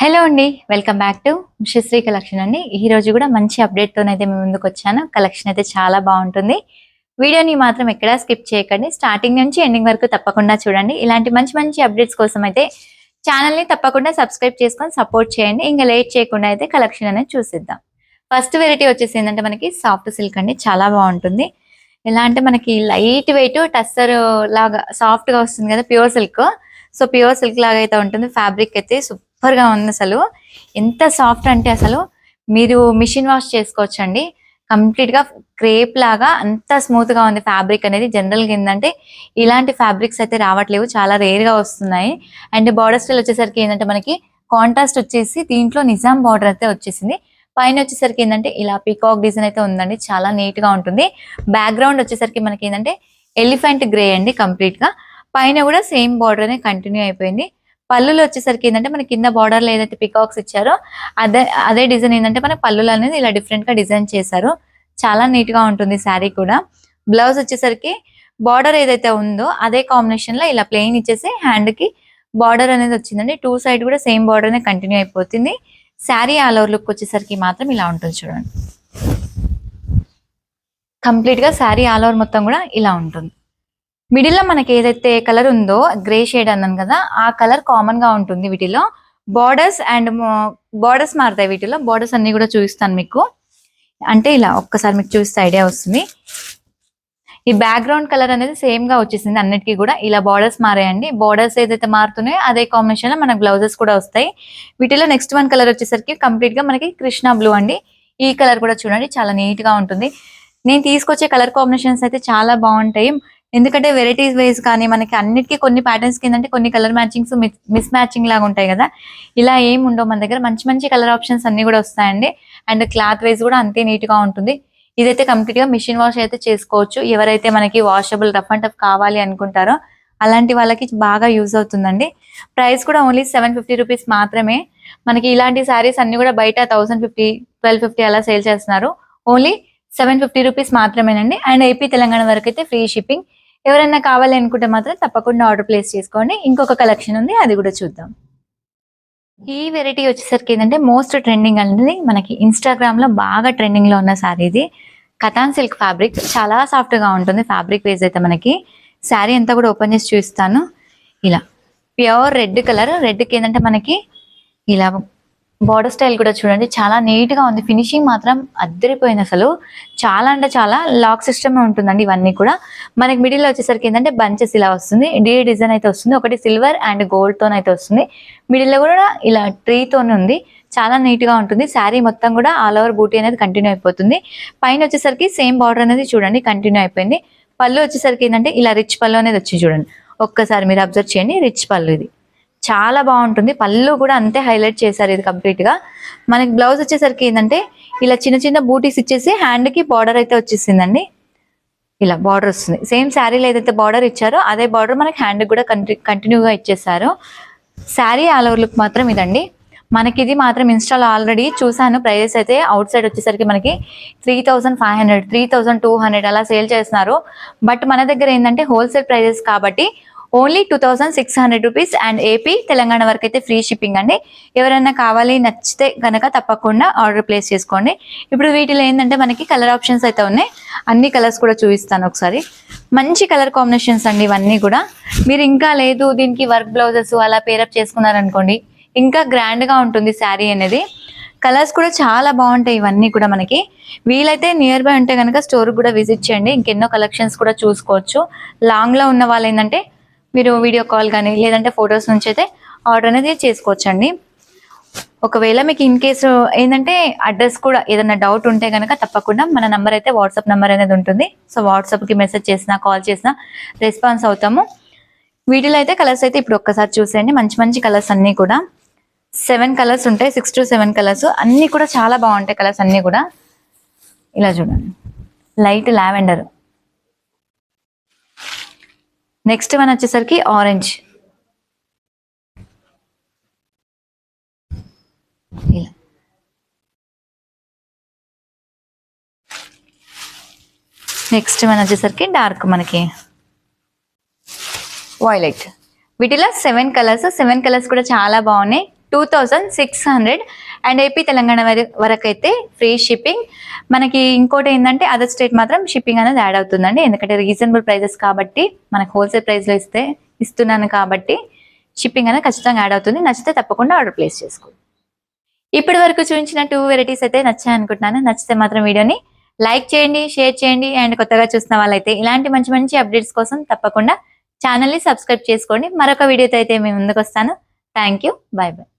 Hello అండి, welcome back to Ushasri collection అండి. ఈ రోజు కూడా మంచి అప్డేట్ తోనైతే మేము ముందుకు వచ్చాను. కలెక్షన్ అయితే చాలా బాగుంటుంది. వీడియోని మాత్రం ఎక్కడా స్కిప్ చేయకండి, స్టార్టింగ్ నుంచి ఎండింగ్ వరకు తప్పకుండా చూడండి. ఇలాంటి మంచి మంచి అప్డేట్స్ కోసం అయితే ఛానల్ని తప్పకుండా సబ్స్క్రైబ్ చేసుకొని సపోర్ట్ చేయండి. ఇంకా లేట్ చేయకుండా అయితే కలెక్షన్ అనేది చూసిద్దాం. ఫస్ట్ వెరైటీ వచ్చేసి ఏంటంటే మనకి సాఫ్ట్ సిల్క్ అండి, చాలా బాగుంటుంది. ఎలా అంటే మనకి లైట్ వెయిట్ టస్సర్ లాగా సాఫ్ట్ గా వస్తుంది కదా, pure silk. So pure silk లాగా అయితే ఉంటుంది. ఫ్యాబ్రిక్ అయితే సూపర్ గా ఉంది. అసలు ఎంత సాఫ్ట్ అంటే అసలు మీరు మిషన్ వాష్ చేసుకోవచ్చు అండి. కంప్లీట్ గా క్రేప్ లాగా అంత స్మూత్ గా ఉంది ఫ్యాబ్రిక్ అనేది. జనరల్ గా ఏంటంటే ఇలాంటి ఫ్యాబ్రిక్స్ అయితే రావట్లేవు, చాలా రేర్ గా వస్తున్నాయి. అండ్ బార్డర్ స్టైల్ వచ్చేసరికి ఏంటంటే మనకి కాంట్రాస్ట్ వచ్చేసి దీంట్లో నిజాం బార్డర్ అయితే వచ్చేసింది. పైన వచ్చేసరికి ఏంటంటే ఇలా పీకాక్ డిజైన్ అయితే ఉందండి, చాలా నీట్ గా ఉంటుంది. బ్యాక్గ్రౌండ్ వచ్చేసరికి మనకి ఏంటంటే ఎలిఫెంట్ గ్రే అండి కంప్లీట్ గా. పైన కూడా సేమ్ బార్డర్ అనే కంటిన్యూ అయిపోయింది. పళ్ళులో వచ్చేసరికి ఏంటంటే మన కింద బార్డర్ లో ఏదైతే పికాక్స్ ఇచ్చారో అదే డిజైన్ ఏంటంటే మన పళ్ళులు అనేది ఇలా డిఫరెంట్ గా డిజైన్ చేశారు. చాలా నీట్ గా ఉంటుంది శారీ కూడా. బ్లౌజ్ వచ్చేసరికి బార్డర్ ఏదైతే ఉందో అదే కాంబినేషన్ లో ఇలా ప్లెయిన్ ఇచ్చేసి హ్యాండ్ కి బార్డర్ అనేది వచ్చిందండి. టూ సైడ్ కూడా సేమ్ బార్డర్ అనే కంటిన్యూ అయిపోతుంది. శారీ ఆల్ ఓవర్ లుక్ వచ్చేసరికి మాత్రం ఇలా ఉంటుంది చూడండి. కంప్లీట్ గా శారీ ఆల్ ఓవర్ మొత్తం కూడా ఇలా ఉంటుంది. మిడిల్ లో మనకి ఏదైతే కలర్ ఉందో గ్రే షేడ్ అన్నాను కదా, ఆ కలర్ కామన్ గా ఉంటుంది వీటిలో. బార్డర్స్ అండ్ బార్డర్స్ మారుతాయి వీటిలో. బార్డర్స్ అన్ని కూడా చూపిస్తాను మీకు. అంటే ఇలా ఒక్కసారి మీకు చూస్తే ఐడియా వస్తుంది. ఈ బ్యాక్గ్రౌండ్ కలర్ అనేది సేమ్ గా వచ్చేసింది అన్నిటికీ కూడా. ఇలా బార్డర్స్ మారాయండి. బార్డర్స్ ఏదైతే మారుతున్నాయో అదే కాంబినేషన్ లో మనకు బ్లౌజెస్ కూడా వస్తాయి. వీటిలో నెక్స్ట్ వన్ కలర్ వచ్చేసరికి కంప్లీట్ గా మనకి కృష్ణ బ్లూ అండి. ఈ కలర్ కూడా చూడండి, చాలా నీట్ గా ఉంటుంది. నేను తీసుకొచ్చే కలర్ కాంబినేషన్స్ అయితే చాలా బాగుంటాయి. ఎందుకంటే వెరైటీస్ వైజ్ కానీ మనకి అన్నిటికీ కొన్ని ప్యాటర్న్స్ కిందంటే కొన్ని కలర్ మ్యాచింగ్స్ మిస్ మ్యాచింగ్ లాగా ఉంటాయి కదా, ఇలా ఏం ఉండవు మన దగ్గర. మంచి మంచి కలర్ ఆప్షన్స్ అన్ని కూడా వస్తాయండి. అండ్ క్లాత్ వైజ్ కూడా అంతే నీట్ గా ఉంటుంది. ఇదైతే కంప్లీట్ గా మిషన్ వాష్ అయితే చేసుకోవచ్చు. ఎవరైతే మనకి వాషబుల్ రఫ్ అండ్ టఫ్ కావాలి అనుకుంటారో అలాంటి వాళ్ళకి బాగా యూజ్ అవుతుందండి. ప్రైస్ కూడా ఓన్లీ 750 రూపీస్ మాత్రమే. మనకి ఇలాంటి శారీస్ అన్ని కూడా బయట 1050, 1250 అలా సేల్ చేస్తున్నారు. ఓన్లీ 750 రూపీస్ మాత్రమేనండి. అండ్ ఏపీ తెలంగాణ వరకు అయితే ఫ్రీ షిప్పింగ్. ఎవరైనా కావాలి అనుకుంటే మాత్రం తప్పకుండా ఆర్డర్ ప్లేస్ చేసుకోండి. ఇంకొక కలెక్షన్ ఉంది, అది కూడా చూద్దాం. ఈ వెరైటీ వచ్చేసరికి ఏంటంటే మోస్ట్ ట్రెండింగ్ అనేది మనకి ఇన్స్టాగ్రామ్ లో బాగా ట్రెండింగ్ లో ఉన్న శారీ ఇది. కథాన్ సిల్క్ ఫ్యాబ్రిక్, చాలా సాఫ్ట్ గా ఉంటుంది ఫ్యాబ్రిక్ వైజ్ అయితే. మనకి శారీ అంతా కూడా ఓపెన్ చేసి చూపిస్తాను. ఇలా ప్యూర్ రెడ్ కలర్, రెడ్ కి ఏంటంటే మనకి ఇలా బార్డర్ స్టైల్ కూడా చూడండి, చాలా నీట్ గా ఉంది. ఫినిషింగ్ మాత్రం అద్దరిపోయింది అసలు. చాలా అంటే చాలా లాక్ సిస్టమ్ ఉంటుందండి ఇవన్నీ కూడా. మనకి మిడిల్ లో వచ్చేసరికి ఏంటంటే బంచెస్ ఇలా వస్తుంది. డిజైన్ అయితే వస్తుంది. ఒకటి సిల్వర్ అండ్ గోల్డ్ తోన్ అయితే వస్తుంది. మిడిల్ లో కూడా ఇలా ట్రీ తోనే ఉంది. చాలా నీట్ గా ఉంటుంది. శారీ మొత్తం కూడా ఆల్ ఓవర్ బూటీ అనేది కంటిన్యూ అయిపోతుంది. పైన వచ్చేసరికి సేమ్ బార్డర్ అనేది చూడండి కంటిన్యూ అయిపోయింది. పళ్ళు వచ్చేసరికి ఏంటంటే ఇలా రిచ్ పళ్ళు అనేది వచ్చి చూడండి. ఒక్కసారి మీరు అబ్జర్వ్ చేయండి, రిచ్ పళ్ళు ఇది చాలా బాగుంటుంది. పళ్ళు కూడా అంతే హైలైట్ చేశారు ఇది కంప్లీట్ గా. మనకి బ్లౌజ్ వచ్చేసరికి ఏంటంటే ఇలా చిన్న చిన్న బూటీస్ ఇచ్చేసి హ్యాండ్ కి బార్డర్ అయితే వచ్చేసిందండి. ఇలా బార్డర్ వస్తుంది. సేమ్ శారీలో ఏదైతే బార్డర్ ఇచ్చారో అదే బార్డర్ మనకి హ్యాండ్ కూడా కంటిన్యూగా ఇచ్చేసారు. శారీ ఆల్ ఓవర్ లుక్ మాత్రం ఇదండి. మనకి ఇది మాత్రం ఇన్స్టాల్ ఆల్రెడీ చూసాను. ప్రైజెస్ అయితే అవుట్ సైడ్ వచ్చేసరికి మనకి 3500, 3200 అలా సేల్ చేస్తున్నారు. బట్ మన దగ్గర ఏంటంటే హోల్సేల్ ప్రైజెస్ కాబట్టి only 2600 rupees. And AP Telangana వరకు అయితే ఫ్రీ షిప్పింగ్ అండి. ఎవరైనా కావాలి నచ్చితే కనుక తప్పకుండా ఆర్డర్ ప్లేస్ చేసుకోండి. ఇప్పుడు వీటిలో ఏంటంటే మనకి కలర్ ఆప్షన్స్ అయితే ఉన్నాయి. అన్ని కలర్స్ కూడా చూపిస్తాను ఒకసారి. మంచి కలర్ కాంబినేషన్స్ అండి ఇవన్నీ కూడా. మీరు ఇంకా లేదు దీనికి వర్క్ బ్లౌజెస్ అలా పేరప్ చేసుకున్నారనుకోండి, ఇంకా గ్రాండ్ గా ఉంటుంది శారీ అనేది. కలర్స్ కూడా చాలా బాగుంటాయి ఇవన్నీ కూడా. మనకి వీలైతే నియర్ బై ఉంటే కనుక స్టోర్ కూడా విజిట్ చేయండి. ఇంకెన్నో కలెక్షన్స్ కూడా చూసుకోవచ్చు. లాంగ్ లో ఉన్న వాళ్ళు ఏంటంటే మీరు వీడియో కాల్ కానీ లేదంటే ఫొటోస్ నుంచి అయితే ఆర్డర్ అనేది చేసుకోవచ్చండి. ఒకవేళ మీకు ఇన్ కేసు ఏంటంటే అడ్రస్ కూడా ఏదైనా డౌట్ ఉంటే కనుక తప్పకుండా మన నంబర్ అయితే వాట్సాప్ నెంబర్ అనేది ఉంటుంది. సో వాట్సాప్కి మెసేజ్ చేసినా కాల్ చేసినా రెస్పాన్స్ అవుతాము. వీటిలో అయితే కలర్స్ అయితే ఇప్పుడు ఒక్కసారి చూసేయండి. మంచి మంచి కలర్స్ అన్నీ కూడా 7 కలర్స్ ఉంటాయి. 6 to 7 కలర్స్ అన్నీ కూడా చాలా బాగుంటాయి. కలర్స్ అన్నీ కూడా ఇలా చూడండి. లైట్ లావెండర్, నెక్స్ట్ వన్ వచ్చేసరికి ఆరెంజ్, ఇలా నెక్స్ట్ వన్ వచ్చేసరికి డార్క్ మనకి వైలెట్. వీటిలో 7 కలర్స్. 7 కలర్స్ కూడా చాలా బాగున్నాయి. 2600 అండ్ ఏపీ తెలంగాణ వరకు అయితే ఫ్రీ షిప్పింగ్. మనకి ఇంకోటి ఏంటంటే అదర్ స్టేట్ మాత్రం షిప్పింగ్ అనేది యాడ్ అవుతుందండి, ఎందుకంటే రీజనబుల్ ప్రైజెస్ కాబట్టి, మనకు హోల్సేల్ ప్రైస్లో ఇస్తున్నాను కాబట్టి షిప్పింగ్ అనేది ఖచ్చితంగా యాడ్ అవుతుంది. నచ్చితే తప్పకుండా ఆర్డర్ ప్లేస్ చేసుకోండి. ఇప్పటి వరకు చూపించిన 2 వెరైటీస్ అయితే నచ్చాయి అనుకుంటున్నాను. నచ్చితే మాత్రం వీడియోని లైక్ చేయండి, షేర్ చేయండి. అండ్ కొత్తగా చూసిన వాళ్ళైతే ఇలాంటి మంచి మంచి అప్డేట్స్ కోసం తప్పకుండా ఛానల్ని సబ్స్క్రైబ్ చేసుకోండి. మరొక వీడియోతో అయితే మేము ముందుకు వస్తాను. Thank you. By by.